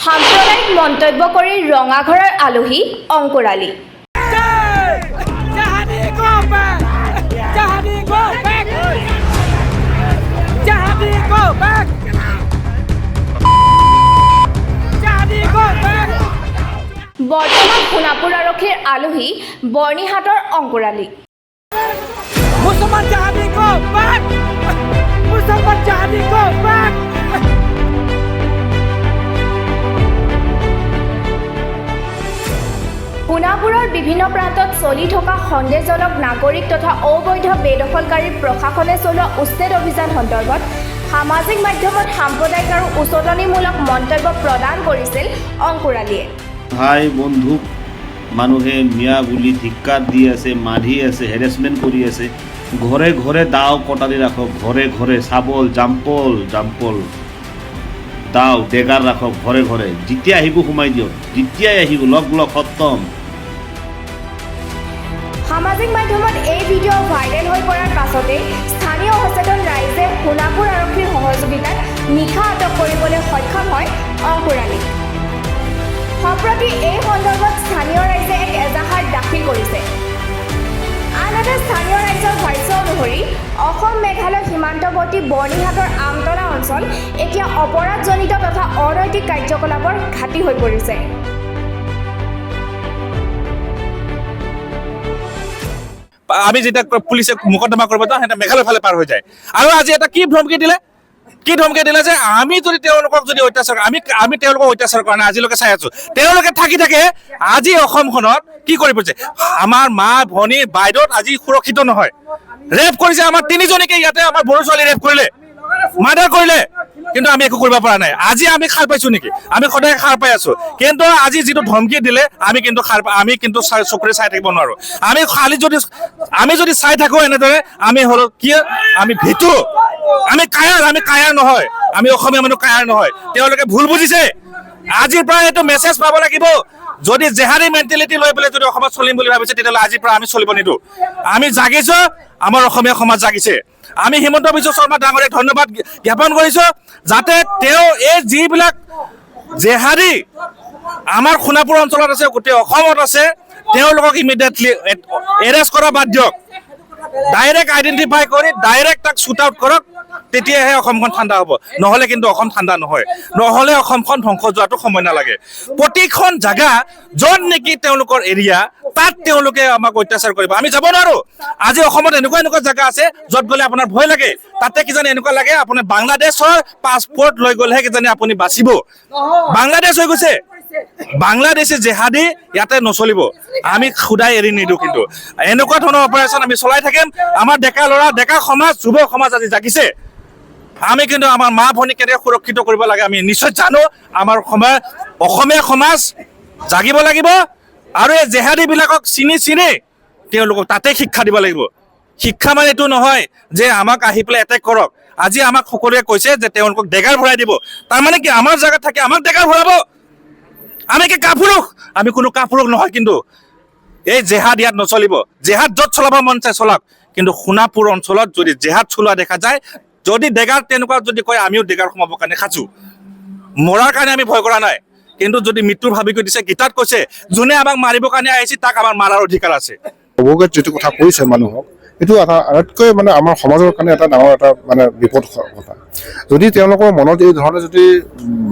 সাম্প্ৰদায়িক মন্তব্য কৰি ৰঙাঘৰৰ আলহী অংকুৰ আলী। বৰ্তমান সোণাপুৰ আৰক্ষীৰ আলহী বৰ্ণিহাটৰ অংকুৰ আলী। সোণাপুৰৰ বিভিন্ন প্ৰান্তত চলি থকা সন্দেহজনক নাগৰিক তথা অবৈধ বেদখলকাৰীৰ প্ৰশাসনে চলোৱা উচ্ছেদ অভিযান সন্দৰ্ভত সামাজিক মাধ্যমত সাম্প্ৰদায়িক আৰু উচতনিমূলক মন্তব্য প্ৰদান কৰিছিল অংকুৰ আলীয়ে। ভাই বন্ধুক মানুহে মিয়া বুলি ধিক্কাৰ দি আছে, মাৰি আছে, হেৰেছমেণ্ট কৰি আছে। ঘৰে ঘৰে দাও কটাৰী ৰাখক, ঘৰে ঘৰে চাবল জাম্পল দাও ডেগাৰ ৰাখক ঘৰে ঘৰে। যেতিয়া আহিব সোমাই দিয়ক, যেতিয়াই আহিব লগ খতম। সামাজিক মাধ্যমত এই ভিডিঅ' ভাইৰেল হৈ পৰাৰ পাছতে স্থানীয় সচেতন ৰাইজে সোণাপুৰ আৰক্ষীৰ সহযোগিতাত নিশা আটক কৰিবলৈ সক্ষম হয় অংকুৰ আলী। সম্প্ৰতি এই সন্দৰ্ভত স্থানীয় ৰাইজে এক এজাহাৰ দাখিল কৰিছে। আনহাতে স্থানীয় ৰাইজৰ ভাষ্য অনুসৰি অসম মেঘালয় সীমান্তৱৰ্তী বৰ্ণিহাটৰ আমতলা অঞ্চল এতিয়া অপৰাধজনিত তথা অনৈতিক কাৰ্যকলাপৰ ঘাটি হৈ পৰিছে। আমি যেতিয়া পুলিচে মোকদ্দমা কৰিব যাওঁ সিহঁতে মেঘালয় ফালে পাৰ হৈ যায়। আৰু আজি এটা কি ধমকি দিলে যে আমি যদি তেওঁলোকক যদি অত্যাচাৰ আমি তেওঁলোকক অত্যাচাৰ কৰা নাই, আজিলৈকে চাই আছো। তেওঁলোকে থাকি থাকে আজি অসমখনত কি কৰি পৰিছে। আমাৰ মা ভনী বাইদেউত আজি সুৰক্ষিত নহয়। ৰেপ কৰিছে আমাৰ 3জনীকে, ইয়াতে আমাৰ বড়ো ছোৱালী ৰেপ কৰিলে, মাৰ্ডাৰ কৰিলে, কিন্তু আমি একো কৰিব পৰা নাই। আজি আমি সাৰ পাইছো নেকি? আমি সদায় সাৰ পাই আছো, কিন্তু আজি যিটো ধমকি দিলে আমি কিন্তু চকুৰে চাই থাকিব নোৱাৰো। আমি যদি চাই থাকো এনেদৰে আমি হলো কি, আমি ভীতু, আমি কায়াৰ নহয়, আমি অসমীয়া মানুহ কায়াৰ নহয়। তেওঁলোকে ভুল বুজিছে। আজিৰ পৰা এইটো মেছেজ পাব লাগিব। যদি জেহাদী মেণ্টেলিটি লৈ পেলাই যদি অসমত চলিম বুলি ভাবিছে, তেতিয়াহ'লে আজিৰ পৰা আমি চলিব নিদিওঁ। আমি জাগিছো, আমাৰ অসমীয়া সমাজ জাগিছে। আমি হিমন্ত বিশ্ব শৰ্মা ডাঙৰীয়াক ধন্যবাদ জ্ঞাপন কৰিছো, যাতে তেওঁ এই যিবিলাক জেহাদী আমাৰ সোণাপুৰ অঞ্চলত আছে, গোটেই অসমত আছে, তেওঁলোকক ইমিডিয়েটলি এৰেষ্ট কৰা বাদ দিয়ক। ডাইৰেক্ট আইডেণ্টিফাই কৰি ডাইৰেক্ট তাক শ্বুট আউট কৰক, তেতিয়াহে অসমখন ঠাণ্ডা হ'ব। নহ'লে কিন্তু অসম ঠাণ্ডা নহয়। নহ'লে অসমখন ধ্বংস যোৱাটো সময় নালাগে। প্ৰতিখন জাগা য'ত নেকি তেওঁলোকৰ এৰিয়া, তাত তেওঁলোকে আমাক অত্যাচাৰ কৰিব। আমি যাব নোৱাৰো। আজি অসমত এনেকুৱা জাগা আছে য'ত গ'লে আপোনাৰ ভয় লাগে। তাতে কিজানি এনেকুৱা লাগে আপোনাৰ বাংলাদেশৰ পাছপৰ্ট লৈ গ'লেহে কিজানি আপুনি বাচিব। বাংলাদেশ হৈ গৈছে। বাংলাদেশী জেহাদী ইয়াতে নচলিব। আমি খুদাই এৰি নিদিওঁ। কিন্তু এনেকুৱা ধৰণৰ অপাৰেশ্যন আমি চলাই থাকিম। আমাৰ ডেকা ল'ৰা, ডেকা সমাজ, যুৱ সমাজ আজি জাগিছে। আমি কিন্তু আমাৰ মা ভনীক কেনেকৈ সুৰক্ষিত কৰিব লাগে আমি নিশ্চয় জানো। আমাৰ অসমীয়া সমাজ জাগিব লাগিব, আৰু এই জেহাদীবিলাকক চিনি তেওঁলোকক তাতে শিক্ষা দিব লাগিব। শিক্ষা মানে এইটো নহয় যে আমাক আহি পেলাই এটেক কৰক। আজি আমাক সকলোৱে কৈছে যে তেওঁলোকক ডেগাৰ ভৰাই দিব। তাৰমানে কি, আমাৰ জেগাত থাকে আমাক ডেগাৰ ভৰাব? আমি কি কাপুৰুষ? আমি কোনো কাপুৰুষ নহয়। কিন্তু এই জেহাদ ইয়াত নচলিব। জেহাদ য'ত চলাব মন চাই চলাওক, কিন্তু সোণাপুৰ অঞ্চলত যদি জেহাদ চলোৱা দেখা যায়, যদি ডেগাৰ তেনেকুৱা যদি কয়, আমিও ডেগাৰ সোমাবৰ কাৰণে সাজু। মৰাৰ কাৰণে আমি ভয় কৰা নাই, কিন্তু যদি মৃত্যু ভাবি কৰি দিছে, গীতাত কৈছে যোনে আমাক মাৰিবৰ কাৰণে আহিছে তাক আমাৰ মাৰাৰ অধিকাৰ আছে। অৱগত যিটো কথা কৈছে মানুহক, এইটো এটা আটাইতকৈ আমাৰ সমাজৰ কাৰণে এটা ডাঙৰ এটা বিপদ কথা। যদি তেওঁলোকৰ মনত এই ধৰণে যদি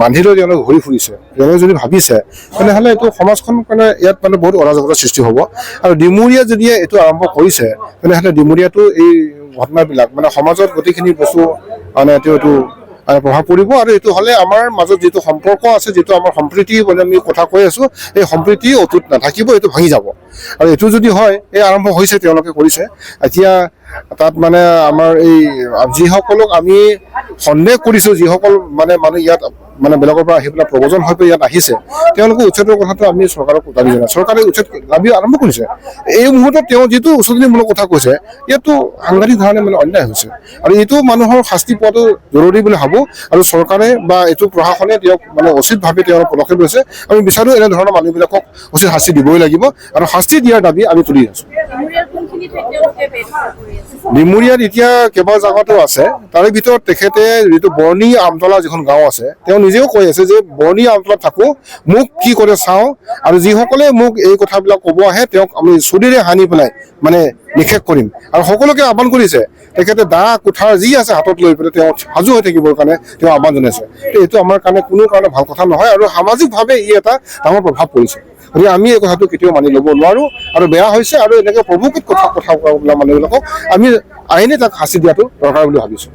বান্ধি লৈ তেওঁলোকে ঘূৰি ফুৰিছে, তেওঁলোকে যদি ভাবিছে, তেনেহ'লে এইটো সমাজখন ইয়াত বহুত অৰাজকতাৰ সৃষ্টি হ'ব। আৰু ডিমুৰীয়া যদি এইটো আৰম্ভ কৰিছে, তেনেহ'লে ডিমুৰীয়াটো এই ঘটনাবিলাক সমাজত গোটেইখিনি বস্তু এইটো প্ৰভাৱ পৰিব। আৰু এইটো হ'লে আমাৰ মাজত যিটো সম্পৰ্ক আছে, যিটো আমাৰ সম্প্ৰীতি আমি কথা কৈ আছো, এই সম্প্ৰীতি অটুট নাথাকিব, এইটো ভাঙি যাব। আৰু এইটো যদি হয়, এই আৰম্ভ হৈছে, তেওঁলোকে কৰিছে। এতিয়া তাত আমাৰ এই যিসকলক আমি সন্দেহ কৰিছোঁ, যিসকল মানুহ ইয়াত বেলেগৰ পৰা আহি পেলাই প্ৰব্ৰজন হৈ পেলাই ইয়াত আহিছে, তেওঁলোকে উচ্ছেদৰ কথাটো আমি চৰকাৰক দাবী জনাই। চৰকাৰে উচ্ছেদ দাবী আৰম্ভ কৰিছে। এই মুহূৰ্তত তেওঁ যিটো উচতনিমূলক কথা কৈছে, ইয়াতো সাংঘাতিক ধৰণে অন্যায় হৈছে। আৰু এইটো মানুহৰ শাস্তি পোৱাটো জৰুৰী বুলি ভাবোঁ। আৰু চৰকাৰে বা এইটো প্ৰশাসনে তেওঁক উচিতভাৱে তেওঁলোক পদক্ষেপ লৈছে। আমি বিচাৰোঁ এনেধৰণৰ মানুহবিলাকক উচিত শাস্তি দিবই লাগিব, আৰু শাস্তি দিয়াৰ দাবী আমি তুলি আছোঁ। ডিমুৰিয়াত এতিয়া কেইবা জাগাতো আছে, তাৰে ভিতৰত তেখেতে যিটো বৰ্ণি আমতলা যিখন গাঁও আছে, তেওঁ নিজেও কৈ আছে যে বৰ্ণি আমতলাত থাকোঁ, মোক কি কৰে চাওঁ, আৰু যিসকলে মোক এই কথাবিলাক ক'ব আহে তেওঁক আমি চুৰিৰে সানি পেলাই মানে নিষেধ কৰিম। আৰু সকলোকে আহ্বান কৰিছে, তেখেতে দা কুঠাৰ যি আছে হাতত লৈ পেলাই তেওঁ সাজু হৈ থাকিবৰ কাৰণে তেওঁ আহ্বান জনাইছে। এইটো আমাৰ কাৰণে কোনো কাৰণে ভাল কথা নহয়, আৰু সামাজিকভাৱে ই এটা ডাঙৰ প্ৰভাৱ পৰিছে। গতিকে আমি এই কথাটো কেতিয়াও মানি ল'ব নোৱাৰোঁ, আৰু বেয়া হৈছে। আৰু এনেকৈ প্ৰভোকেট কথা কোৱা মানুহবিলাকক আমি আইনে তাক শাস্তি দিয়াটো দৰকাৰ বুলি ভাবিছোঁ।